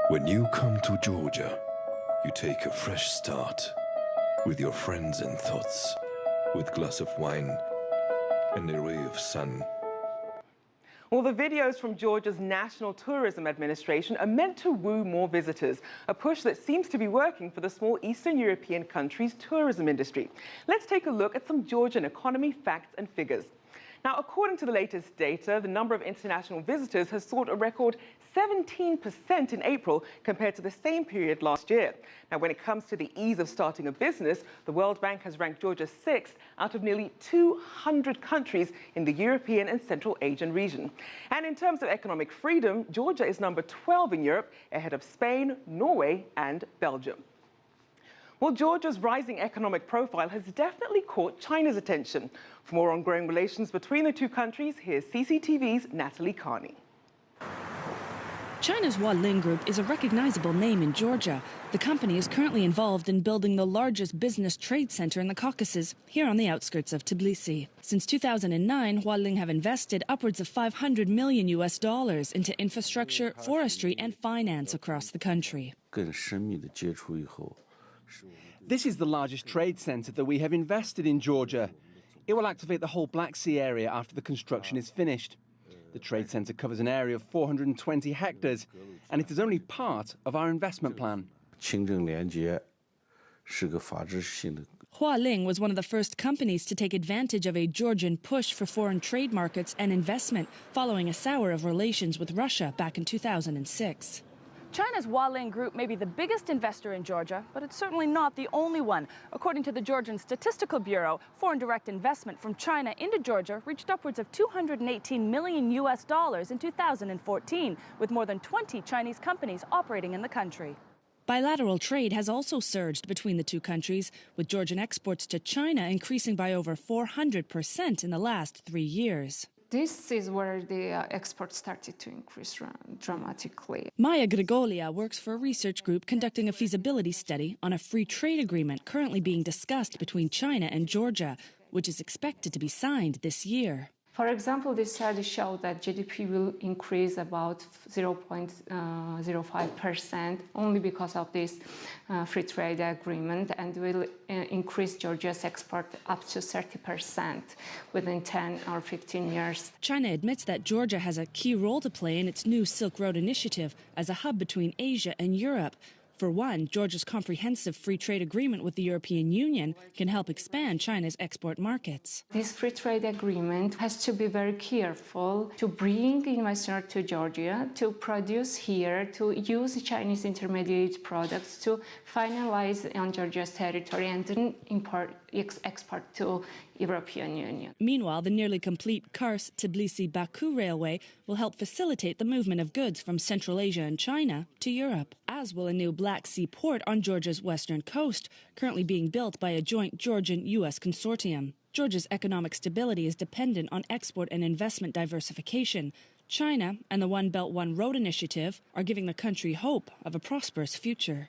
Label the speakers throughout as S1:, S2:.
S1: When you come to Georgia, you take a fresh start with your friends and thoughts, with a glass of wine and a ray of sun.
S2: Well, the videos from Georgia's National Tourism Administration are meant to woo more visitors, a push that seems to be working for the small Eastern European country's tourism industry. Let's take a look at some Georgian economy facts and figures. Now, according to the latest data, the number of international visitors has soared a record 17% in April compared to the same period last year. Now, when it comes to the ease of starting a business, the World Bank has ranked Georgia 6th out of nearly 200 countries in the European and Central Asian region. And in terms of economic freedom, Georgia is number 12 in Europe, ahead of Spain, Norway, and Belgium. Well, Georgia's rising economic profile has definitely caught China's attention. For more on growing relations between the two countries, here's CCTV's Natalie Carney.
S3: China's Hualing Group is a recognizable name in Georgia. The company is currently involved in building the largest business trade center in the Caucasus, here on the outskirts of Tbilisi. Since 2009, Hualing have invested upwards of $500 million into infrastructure, forestry, and finance across the country.
S4: This is the largest trade center that we have invested in Georgia. It will activate the whole Black Sea area after the construction is finished. The trade center covers an area of 420 hectares, and it is only part of our investment plan.
S3: Hualing was one of the first companies to take advantage of a Georgian push for foreign trade markets and investment following a sour of relations with Russia back in 2006.
S5: China's Hualing Group may be the biggest investor in Georgia, but it's certainly not the only one. According to the Georgian Statistical Bureau, foreign direct investment from China into Georgia reached upwards of $218 million in 2014, with more than 20 Chinese companies operating in the country.
S3: Bilateral trade has also surged between the two countries, with Georgian exports to China increasing by over 400% in the last 3 years.
S6: This is where the exports started to increase dramatically.
S3: Maya Grigolia works for a research group conducting a feasibility study on a free trade agreement currently being discussed between China and Georgia, which is expected to be signed this year.
S6: For example, this study showed that GDP will increase about 0.05% only because of this free trade agreement, and will increase Georgia's export up to 30% within 10 or 15 years.
S3: China admits that Georgia has a key role to play in its new Silk Road initiative as a hub between Asia and Europe. For one, Georgia's comprehensive free trade agreement with the European Union can help expand China's export markets.
S6: This free trade agreement has to be very careful to bring investors to Georgia, to produce here, to use Chinese intermediate products to finalize on Georgia's territory and then export to European Union.
S3: Meanwhile, the nearly complete Kars-Tbilisi-Baku railway will help facilitate the movement of goods from Central Asia and China to Europe, as will a new Black Sea port on Georgia's western coast, currently being built by a joint Georgian-U.S. consortium. Georgia's economic stability is dependent on export and investment diversification. China and the One Belt One Road initiative are giving the country hope of a prosperous future.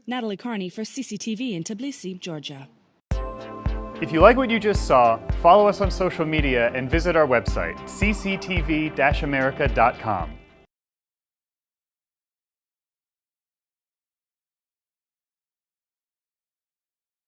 S3: Natalie Carney for CCTV in Tbilisi, Georgia.
S7: If you like what you just saw, follow us on social media and visit our website, cctv-america.com.